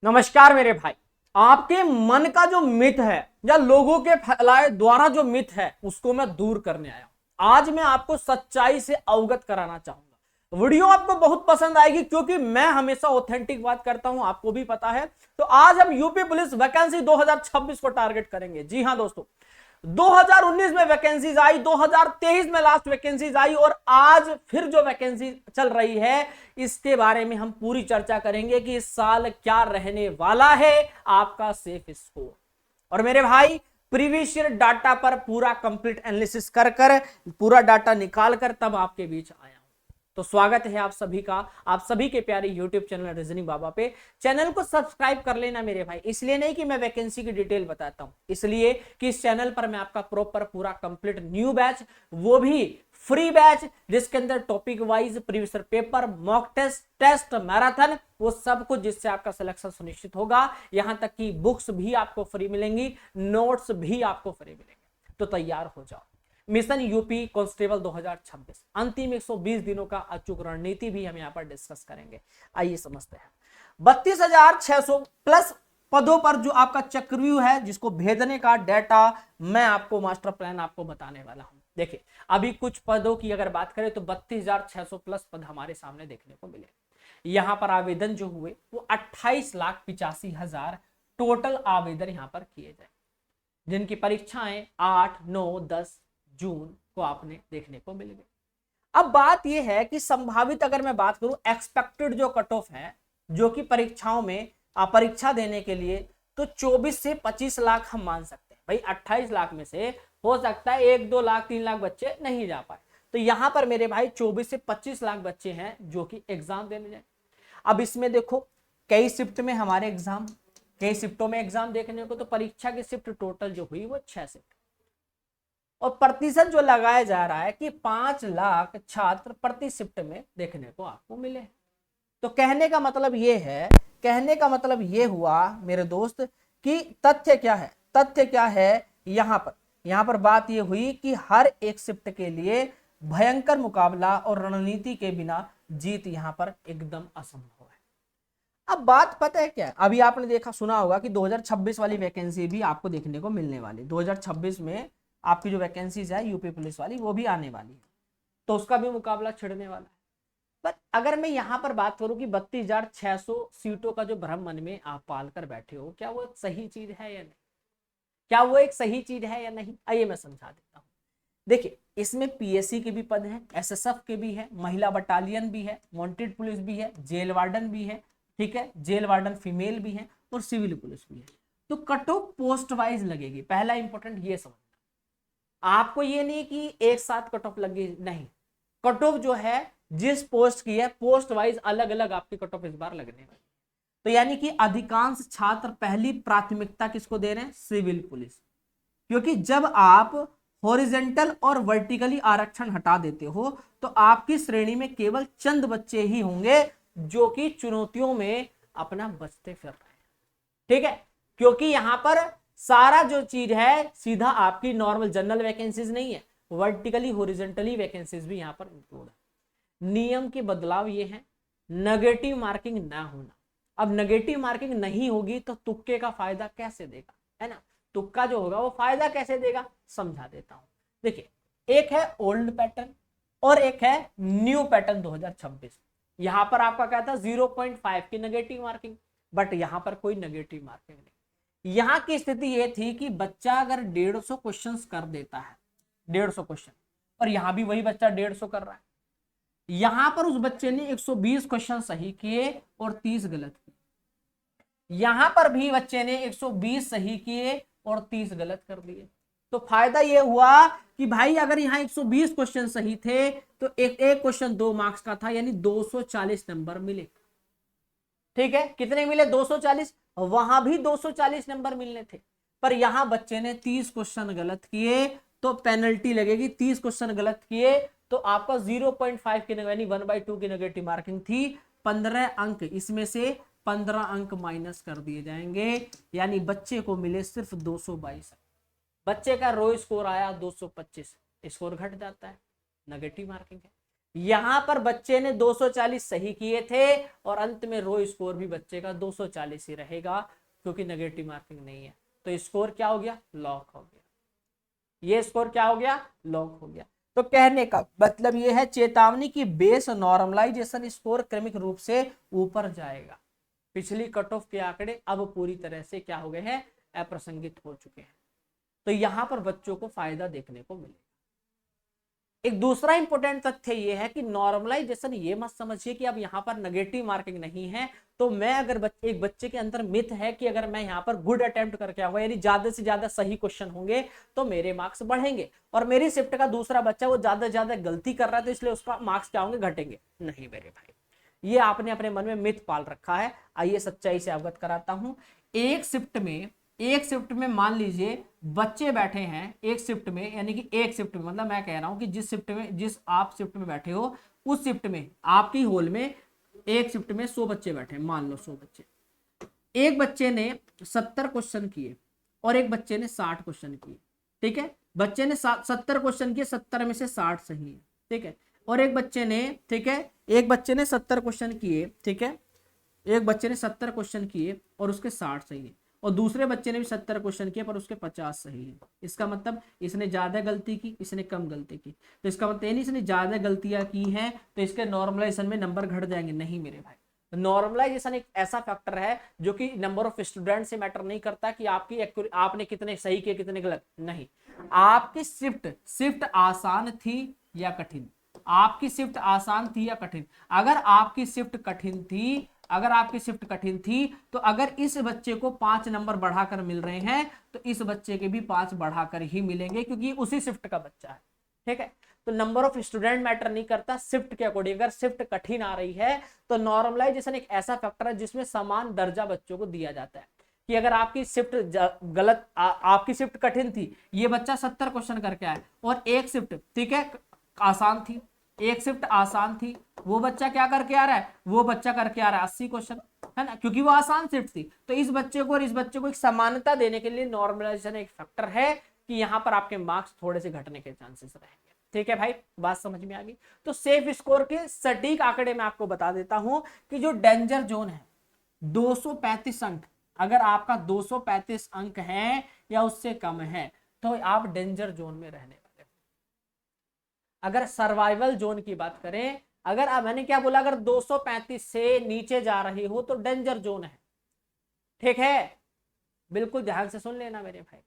नमस्कार मेरे भाई। आपके मन का जो मिथ है या लोगों के फैलाए द्वारा जो मिथ है उसको मैं दूर करने आया हूं। आज मैं आपको सच्चाई से अवगत कराना चाहूंगा। वीडियो आपको बहुत पसंद आएगी क्योंकि मैं हमेशा ऑथेंटिक बात करता हूं, आपको भी पता है। तो आज हम यूपी पुलिस वैकेंसी 2026 को टारगेट करेंगे। जी हां दोस्तों, 2019 में वैकेंसीज आई, 2023 में लास्ट वैकेंसीज आई और आज फिर जो वैकेंसी चल रही है इसके बारे में हम पूरी चर्चा करेंगे कि इस साल क्या रहने वाला है आपका सेफ स्कोर। और मेरे भाई, प्रीवियस ईयर डाटा पर पूरा कंप्लीट एनालिसिस कर पूरा डाटा निकाल कर तब आपके बीच आया। तो स्वागत है आप सभी का, आप सभी के प्यारे YouTube चैनल रीजनिंग बाबा पे। चैनल को सब्सक्राइब कर लेना मेरे भाई, इसलिए नहीं कि मैं वैकेंसी की डिटेल बताता हूं, इसलिए कि इस चैनल पर मैं आपका प्रॉपर पूरा कंप्लीट न्यू बैच, वो भी फ्री बैच जिसके अंदर topic wise previous paper, mock test, marathon, वो सब कुछ जिससे आपका सिलेक्शन सुनिश्चित होगा। यहां तक कि बुक्स भी आपको फ्री मिलेंगी, नोट्स भी आपको फ्री मिलेंगे। तो तैयार हो जाओ। मिशन यूपी कांस्टेबल 2026 अंतिम 120 दिनों का अचूक रणनीति भी हम यहां पर डिस्कस करेंगे। आइए समझते हैं। 32,600 प्लस पदों पर जो आपका चक्रव्यूह है, जिसको भेजने का डेटा मैं आपको मास्टर प्लान आपको बताने वाला हूं। देखिए, अभी कुछ पदों की अगर बात करें तो 32,600 प्लस पद हमारे सामने देखने को मिले। यहां पर आवेदन जो हुए वो 28,85,000 टोटल आवेदन यहां पर किए जाए, जिनकी परीक्षाएं 8, 9, 10 जून को आपने देखने को मिल गई। अब बात यह है कि संभावित अगर मैं बात करूं एक्सपेक्टेड जो कट ऑफ है जो कि परीक्षाओं में परीक्षा देने के लिए, तो 24 से 25 लाख हम मान सकते हैं। भाई 28 लाख में से हो सकता है 1, 2 लाख 3 लाख बच्चे नहीं जा पाए, तो यहां पर मेरे भाई 24 से 25 लाख बच्चे हैं जो कि एग्जाम देने जाए। अब इसमें देखो कई शिफ्ट में हमारे एग्जाम, कई शिफ्टों में एग्जाम देखने को, तो परीक्षा की शिफ्ट टोटल जो हुई वो 6 शिफ्ट, और प्रतिशत जो लगाया जा रहा है कि 5 लाख छात्र प्रति शिफ्ट में देखने को आपको मिले। तो कहने का मतलब ये है, कहने का मतलब ये हुआ मेरे दोस्त कि तथ्य क्या है, तथ्य क्या है यहां पर बात ये हुई कि हर एक शिफ्ट के लिए भयंकर मुकाबला और रणनीति के बिना जीत यहां पर एकदम असंभव है। अब बात पता है क्या है, अभी आपने देखा सुना होगा कि 2026 वाली वैकेंसी भी आपको देखने को मिलने वाली। 2026 में आपकी जो वैकेंसीज है यूपी पुलिस वाली वो भी आने वाली है, तो उसका भी मुकाबला छिड़ने वाला है। पर अगर मैं यहां पर बात करूं कि 32,600 सीटों का जो भ्रम मन में आप पाल कर बैठे हो, क्या वो एक सही चीज है या नहीं, क्या वो एक सही चीज है या नहीं, आइए मैं समझा देता हूं। देखिए, इसमें पीएससी के भी पद हैं, एसएसएफ के भी है, महिला बटालियन भी है, वांटेड पुलिस भी है, जेल वार्डन भी है, ठीक है, जेल वार्डन फीमेल भी है और सिविल पुलिस भी है। तो कट ऑफ पोस्ट वाइज लगेगी। पहला इंपॉर्टेंट ये समझ, आपको ये नहीं कि एक साथ कट ऑफ लगे, नहीं, कट ऑफ जो है जिस पोस्ट की है पोस्ट वाइज अलग अलग आपकी कट ऑफ इस बार लगने वाली। तो यानी कि अधिकांश छात्र पहली प्राथमिकता किसको दे रहे हैं, सिविल पुलिस, क्योंकि जब आप हॉरिजेंटल और वर्टिकली आरक्षण हटा देते हो तो आपकी श्रेणी में केवल चंद बच्चे ही होंगे जो कि चुनौतियों में अपना बचते फिर रहे हैं, ठीक है, क्योंकि यहां पर सारा जो चीज है सीधा आपकी नॉर्मल जनरल वैकेंसीज नहीं है, वर्टिकली हॉरिजॉन्टली वैकेंसीज भी यहां पर इंक्लूड है। नियम के बदलाव ये है, नेगेटिव मार्किंग ना होना। अब नेगेटिव मार्किंग नहीं होगी तो तुक्के का फायदा कैसे देगा, है ना, तुक्का जो होगा वो फायदा कैसे देगा, समझा देता हूं। देखिए, एक है ओल्ड पैटर्न और एक है न्यू पैटर्न 2026। यहां पर आपका क्या था 0.5 की नेगेटिव मार्किंग, बट यहां पर कोई नेगेटिव मार्किंग नहीं। यहां की स्थिति यह थी कि बच्चा अगर 150 क्वेश्चंस कर देता है, 150 क्वेश्चन, और यहां भी वही बच्चा 150 कर रहा है, यहां पर उस बच्चे ने 120 क्वेश्चन सही किए और 30 गलत किए, यहां पर भी बच्चे ने 120 सही किए और 30 गलत कर दिए। तो फायदा यह हुआ कि भाई अगर यहां 120 क्वेश्चन सही थे तो एक एक क्वेश्चन 2 मार्क्स का था, यानी 240 नंबर मिले, ठीक है, कितने मिले 240, वहां भी 240 नंबर मिलने थे, पर यहां बच्चे ने 30 क्वेश्चन गलत किए तो पेनल्टी लगेगी। 30 क्वेश्चन गलत किए तो आपका 0.5 की यानी 1/2 की नेगेटिव मार्किंग थी। 15 अंक, इसमें से 15 अंक माइनस कर दिए जाएंगे, यानी बच्चे को मिले सिर्फ 222। बच्चे का रो स्कोर आया 225, स्कोर घट जाता है, नेगेटिव मार्किंग है। यहां पर बच्चे ने 240 सही किए थे और अंत में रो स्कोर भी बच्चे का 240 ही रहेगा, क्योंकि नेगेटिव मार्किंग नहीं है। तो स्कोर क्या हो गया, लॉक हो गया। ये स्कोर क्या हो गया, लॉक हो गया। तो कहने का मतलब ये है चेतावनी की बेस नॉर्मलाइजेशन स्कोर क्रमिक रूप से ऊपर जाएगा। पिछली कट ऑफ के आंकड़े अब पूरी तरह से क्या हो गए हैं, अप्रासंगिक हो चुके हैं। तो यहां पर बच्चों को फायदा देखने को मिलेगा। एक दूसरा इंपॉर्टेंट तथ्य ये है कि नॉर्मलाइजेशन ये मत समझिए कि अब यहाँ पर नेगेटिव मार्किंग नहीं है। तो मैं अगर एक बच्चे के अंदर मिथ है कि अगर मैं यहाँ पर गुड अटेम्प्ट करके आऊंगा, यानी ज्यादा से ज्यादा सही क्वेश्चन होंगे तो मेरे मार्क्स बढ़ेंगे, और मेरी शिफ्ट का दूसरा बच्चा वो ज्यादा से ज्यादा गलती कर रहा है तो इसलिए उसका मार्क्स क्या होंगे, घटेंगे। नहीं मेरे भाई, ये आपने अपने मन में मिथ पाल रखा है। आइए सच्चाई से अवगत कराता हूं। एक शिफ्ट में मान लीजिए बच्चे बैठे हैं एक शिफ्ट में, यानी कि एक शिफ्ट में मतलब मैं कह रहा हूं कि जिस आप शिफ्ट में बैठे हो उस शिफ्ट में आपकी हॉल में एक शिफ्ट में 100 बच्चे बैठे हैं, मान लो 100 बच्चे। एक बच्चे ने 70 क्वेश्चन किए और एक बच्चे ने 60 क्वेश्चन किए, ठीक है। बच्चे ने 70 क्वेश्चन किए, 70 में से 60 सही है, ठीक है। और एक बच्चे ने, ठीक है, एक बच्चे ने 70 क्वेश्चन किए, ठीक है, एक बच्चे ने 70 क्वेश्चन किए और उसके 60 सही है, और दूसरे बच्चे ने भी 70 क्वेश्चन किए पर उसके 50 सही है। इसका मतलब इसने ज्यादा गलती की, इसने कम गलती की। तो इसका मतलब नहीं इसने ज्यादा गलतियां की हैं तो इसके नॉर्मलाइजेशन में नंबर घट जाएंगे, नहीं मेरे भाई। नॉर्मलाइजेशन एक ऐसा फैक्टर है जो कि नंबर ऑफ स्टूडेंट से मैटर नहीं करता कि आपने कितने सही किए कितने गलत, नहीं। आपकी शिफ्ट आसान थी या कठिन, आपकी शिफ्ट आसान थी या कठिन। अगर आपकी शिफ्ट कठिन थी, तो अगर इस बच्चे को 5 नंबर बढ़ाकर मिल रहे हैं तो इस बच्चे के भी 5 बढ़ाकर ही मिलेंगे, क्योंकि उसी शिफ्ट का बच्चा है, ठीक है। तो नंबर ऑफ स्टूडेंट मैटर नहीं करता शिफ्ट के अकॉर्डिंग। अगर शिफ्ट कठिन आ रही है तो नॉर्मलाइजेशन एक ऐसा फैक्टर है जिसमें समान दर्जा बच्चों को दिया जाता है। कि अगर आपकी शिफ्ट गलत आपकी शिफ्ट कठिन थी, ये बच्चा 70 क्वेश्चन करके आया, और एक शिफ्ट, ठीक है, आसान थी, एक शिफ्ट आसान थी, वो बच्चा क्या करके आ रहा है, वो बच्चा करके आ रहा है 80 क्वेश्चन, है ना, क्योंकि वो आसान शिफ्ट थी। तो इस बच्चे को और इस बच्चे को एक समानता देने के लिए नॉर्मलाइजेशन एक फैक्टर है कि यहां पर आपके मार्क्स थोड़े से घटने के चांसेस रहेंगे, ठीक है भाई, बात समझ में आ गई। तो सेफ स्कोर के सटीक आंकड़े मैं आपको बता देता हूं कि जो डेंजर जोन है 235 अंक, अगर आपका 235 अंक है या उससे कम है तो आप डेंजर जोन में रहने वाले। अगर सर्वाइवल जोन की बात करें, अगर मैंने क्या बोला, अगर 235 से नीचे जा रही हो तो डेंजर जोन है, ठीक है, बिल्कुल ध्यान से सुन लेना मेरे भाई,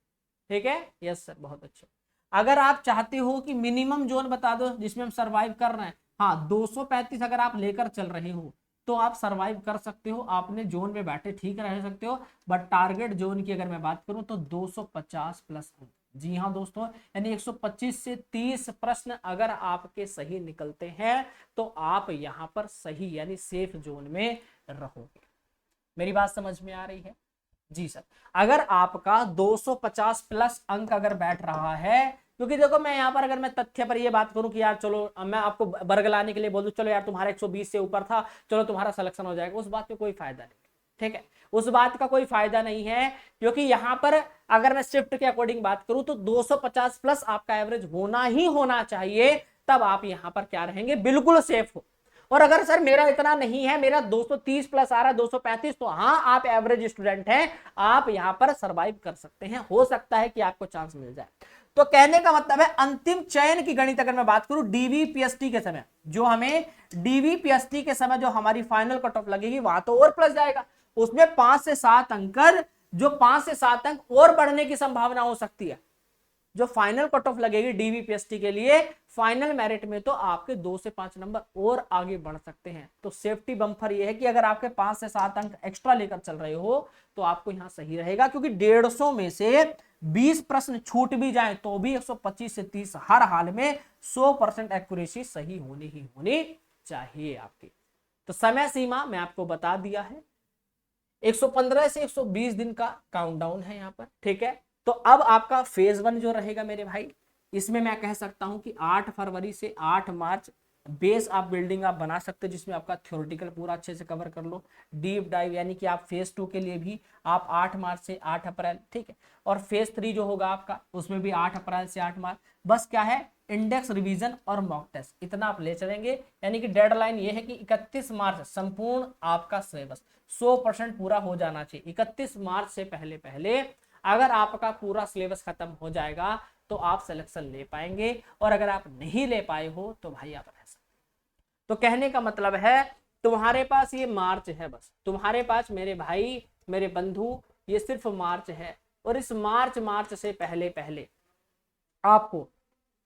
ठीक है। यस सर, बहुत अच्छे। अगर आप चाहते हो कि मिनिमम जोन बता दो जिसमें हम सरवाइव कर रहे हैं, हाँ 235 अगर आप लेकर चल रहे हो तो आप सरवाइव कर सकते हो, आपने जोन में बैठे ठीक रह सकते हो। बट टारगेट जोन की अगर मैं बात करूं तो 250 प्लस अंक, जी हाँ दोस्तों, यानी 125 से 30 प्रश्न अगर आपके सही निकलते हैं तो आप यहां पर सही यानी सेफ जोन में रहोगे। मेरी बात समझ में आ रही है जी सर। अगर आपका 250 प्लस अंक अगर बैठ रहा है, क्योंकि देखो मैं यहाँ पर अगर मैं तथ्य पर ये बात करूं कि यार चलो मैं आपको बरगलाने के लिए बोल दूं चलो यार तुम्हारा 120 से ऊपर था, चलो तुम्हारा सिलेक्शन हो जाएगा, उस बात में कोई फायदा नहीं, ठीक है, उस बात का कोई फायदा नहीं है। क्योंकि यहां पर अगर मैं शिफ्ट के अकॉर्डिंग बात करूं तो 250 प्लस आपका एवरेज होना ही होना चाहिए, तब आप यहां पर क्या रहेंगे, बिल्कुल सेफ हो। और अगर सर मेरा इतना नहीं है, मेरा 230 प्लस आ रहा है 235, तो हाँ आप एवरेज स्टूडेंट हैं, आप यहां पर सरवाइव कर सकते हैं, हो सकता है कि आपको चांस मिल जाए। तो कहने का मतलब है अंतिम चयन की गणित अगर मैं बात करूं डीवीपीएसटी के समय, जो हमें डीवीपीएसटी के समय जो हमारी फाइनल कट ऑफ लगेगी वहां तो और प्लस जाएगा, उसमें 5 से 7 अंक, जो 5 से 7 अंक और बढ़ने की संभावना हो सकती है। जो फाइनल कट ऑफ लगेगी डीवीपीएसटी के लिए फाइनल मेरिट में, तो आपके 2 से 5 नंबर और आगे बढ़ सकते हैं। तो सेफ्टी बम्पर ये है कि अगर आपके 5 से 7 अंक एक्स्ट्रा लेकर चल रहे हो तो आपको यहां सही रहेगा, क्योंकि 150 में से 20 प्रश्न छूट भी जाए तो भी 125 से 30 हर हाल में 100% एक्यूरेसी सही होनी ही होनी चाहिए आपकी। तो समय सीमा मैं आपको बता दिया है, 115 से 120 दिन का काउंटडाउन है यहाँ पर, ठीक है। तो अब आपका फेज 1 जो रहेगा मेरे भाई, इसमें मैं कह सकता हूं कि 8 फरवरी से 8 मार्च बेस आप बिल्डिंग आप बना सकते हो, जिसमें आपका थ्योरेटिकल पूरा अच्छे से कवर कर लो। डीप डाइव यानी कि आप फेज 2 के लिए भी आप 8 मार्च से 8 अप्रैल, ठीक है। और फेज 3 जो होगा आपका उसमें भी 8 अप्रैल से 8 मार्च। बस क्या है इंडेक्स रिवीजन और मॉक टेस्ट, इतना आप ले चलेंगे। यानी कि डेडलाइन ये है कि 31 मार्च संपूर्ण आपका सिलेबस 100% पूरा हो जाना चाहिए। 31 मार्च से पहले पहले अगर आपका पूरा सिलेबस खत्म हो जाएगा तो आप सिलेक्शन ले पाएंगे, और अगर आप नहीं ले पाए हो तो भाई आप रह सकते। तो कहने का मतलब है तुम्हारे पास ये मार्च है, बस तुम्हारे पास मेरे भाई मेरे बंधु ये सिर्फ मार्च है, और इस मार्च से पहले पहले आपको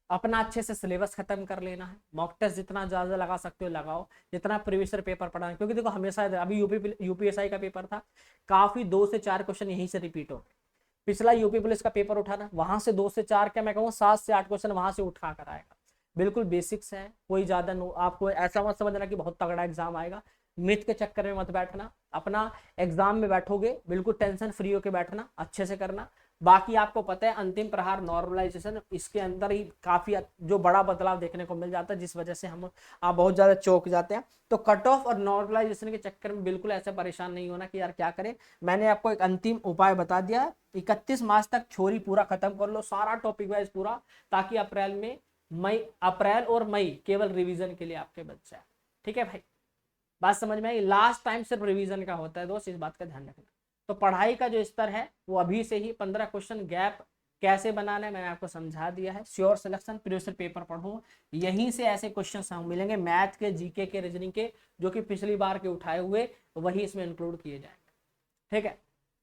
अपना अच्छे से सिलेबस खत्म कर लेना है। मॉक टेस्ट जितना ज्यादा लगा सकते हो लगाओ, जितना प्रीवियस पेपर पढ़ा है, क्योंकि देखो हमेशा अभी यूपीएसआई का पेपर था, काफी 2 से 4 क्वेश्चन यहीं से रिपीट हो। पिछला यूपी पुलिस का पेपर उठाना, वहां से 2 से 4 क्या मैं कहूँ 7 से 8 क्वेश्चन वहां से उठा कर आएगा। बिल्कुल बेसिक्स है, कोई ज्यादा आपको ऐसा मत समझना कि बहुत तगड़ा एग्जाम आएगा। मिथ के चक्कर में मत बैठना, अपना एग्जाम में बैठोगे बिल्कुल टेंशन फ्री होके बैठना, अच्छे से करना। बाकी आपको पता है अंतिम प्रहार नॉर्मलाइजेशन, इसके अंदर ही काफी जो बड़ा बदलाव देखने को मिल जाता है, जिस वजह से हम आप बहुत ज्यादा चौंक जाते हैं। तो कट ऑफ और नॉर्मलाइजेशन के चक्कर में बिल्कुल ऐसे परेशान नहीं होना कि यार क्या करें। मैंने आपको एक अंतिम उपाय बता दिया, 31 मार्च तक छोरी पूरा खत्म कर लो सारा टॉपिक वाइज पूरा, ताकि अप्रैल और मई केवल रिवीजन के लिए आपके बच जाए। ठीक है भाई, बात समझ में आई। लास्ट टाइम सिर्फ रिवीजन का होता है दोस्त, इस बात का ध्यान रखना। तो पढ़ाई का जो स्तर है वो अभी से ही 15 क्वेश्चन गैप कैसे बनाना है मैंने आपको समझा दिया है। श्योर सिलेक्शन प्रीवियस पेपर पढ़ो, यहीं से ऐसे क्वेश्चन हम मिलेंगे मैथ के, जीके के, रीजनिंग के, जो कि पिछली बार के उठाए हुए वही इसमें इंक्लूड किए जाएंगे। ठीक है,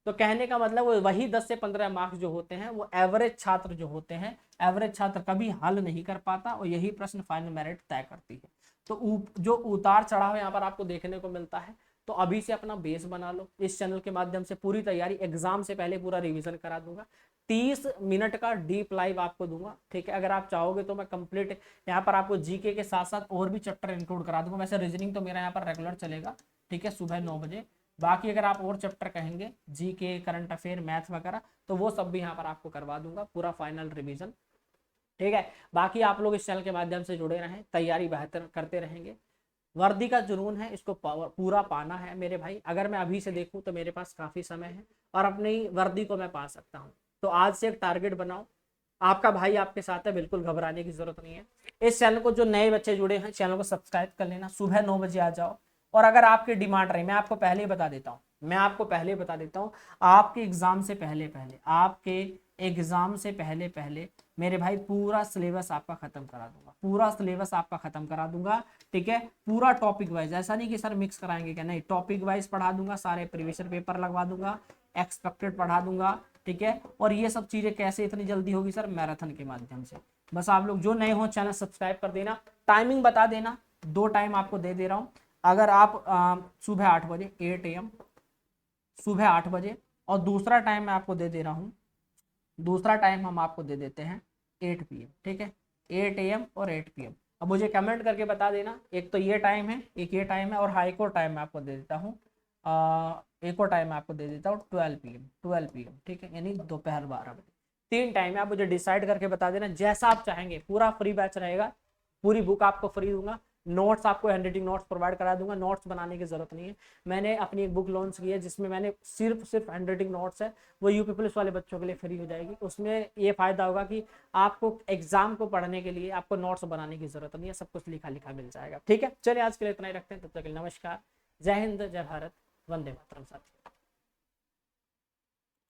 तो कहने का मतलब वही 10 से 15 मार्क्स जो होते हैं वो एवरेज छात्र जो होते हैं, एवरेज छात्र कभी हल नहीं कर पाता, और यही प्रश्न फाइनल मेरिट तय करती है। तो जो उतार चढ़ाव यहाँ पर आपको देखने को मिलता है, तो अभी से अपना बेस बना लो। इस चैनल के माध्यम से पूरी तैयारी, एग्जाम से पहले पूरा रिवीजन करा दूंगा। 30 मिनट का डीप लाइव आपको दूंगा। ठीक है, अगर आप चाहोगे तो मैं कंप्लीट यहाँ पर आपको जीके के साथ साथ और भी चैप्टर इंक्लूड करा दूंगा। वैसे रीजनिंग तो मेरा यहाँ पर रेगुलर चलेगा, ठीक है, सुबह 9 बजे। बाकी अगर आप और चैप्टर कहेंगे, जीके, करंट अफेयर, मैथ वगैरह, तो वो सब भी यहाँ पर आपको करवा दूंगा, पूरा फाइनल रिवीजन। ठीक है, बाकी आप लोग इस चैनल के माध्यम से जुड़े रहें, तैयारी बेहतर करते रहेंगे। वर्दी का जुनून है, इसको पूरा पाना है मेरे भाई। अगर मैं अभी से देखूं तो मेरे पास काफी समय है और अपनी वर्दी को मैं पा सकता हूं। तो आज से एक टारगेट बनाओ, आपका भाई आपके साथ है, बिल्कुल घबराने की जरूरत नहीं है। इस चैनल को जो नए बच्चे जुड़े हैं, चैनल को सब्सक्राइब कर लेना, सुबह 9 बजे आ जाओ। और अगर आपकी डिमांड रही, मैं आपको पहले ही बता देता हूँ, आपके एग्जाम से पहले पहले, आपके एग्जाम से पहले पहले मेरे भाई पूरा सिलेबस आपका खत्म करा दूंगा, पूरा सिलेबस आपका खत्म करा दूंगा। ठीक है, पूरा टॉपिक वाइज, ऐसा नहीं कि सर मिक्स कराएंगे क्या, नहीं, टॉपिक वाइज पढ़ा दूंगा, सारे प्रीवियस पेपर लगवा दूंगा, एक्सपेक्टेड पढ़ा दूंगा। ठीक है, और ये सब चीजें कैसे इतनी जल्दी होगी सर, मैराथन के माध्यम से। बस आप लोग जो नए हो चैनल सब्सक्राइब कर देना, टाइमिंग बता देना, 2 टाइम आपको दे दे रहा हूँ। अगर आप सुबह 8 बजे 8 AM सुबह 8 बजे, और दूसरा टाइम मैं आपको दे दे रहा हूँ, दूसरा टाइम हम आपको दे देते हैं 8 PM। ठीक है, 8 AM और 8 PM। अब मुझे कमेंट करके बता देना, एक तो ये टाइम है, एक ये टाइम है, और हाँ एक और टाइम मैं आपको दे देता हूँ, एक और टाइम मैं आपको दे देता हूँ 12 PM। ठीक है, यानी दोपहर 12 बजे। 3 टाइम है, आप मुझे डिसाइड करके बता देना, जैसा आप चाहेंगे। पूरा फ्री बैच रहेगा, पूरी बुक आपको फ्री दूंगा, नोट्स आपको हैंडराइटिंग नोट्स प्रोवाइड करा दूंगा, नोट्स बनाने की जरूरत नहीं है। मैंने अपनी एक बुक लॉन्च की है जिसमें मैंने सिर्फ हैंडराइटिंग नोट्स है, वो यूपी पुलिस वाले बच्चों के लिए फ्री हो जाएगी। उसमें ये फायदा होगा कि आपको एग्जाम को पढ़ने के लिए आपको नोट्स बनाने की जरूरत नहीं है, सब कुछ लिखा लिखा मिल जाएगा। ठीक है, चलिए आज के लिए इतना ही रखते हैं, तब तक नमस्कार, जय हिंद, जय भारत, वंदे मातरम साथियों।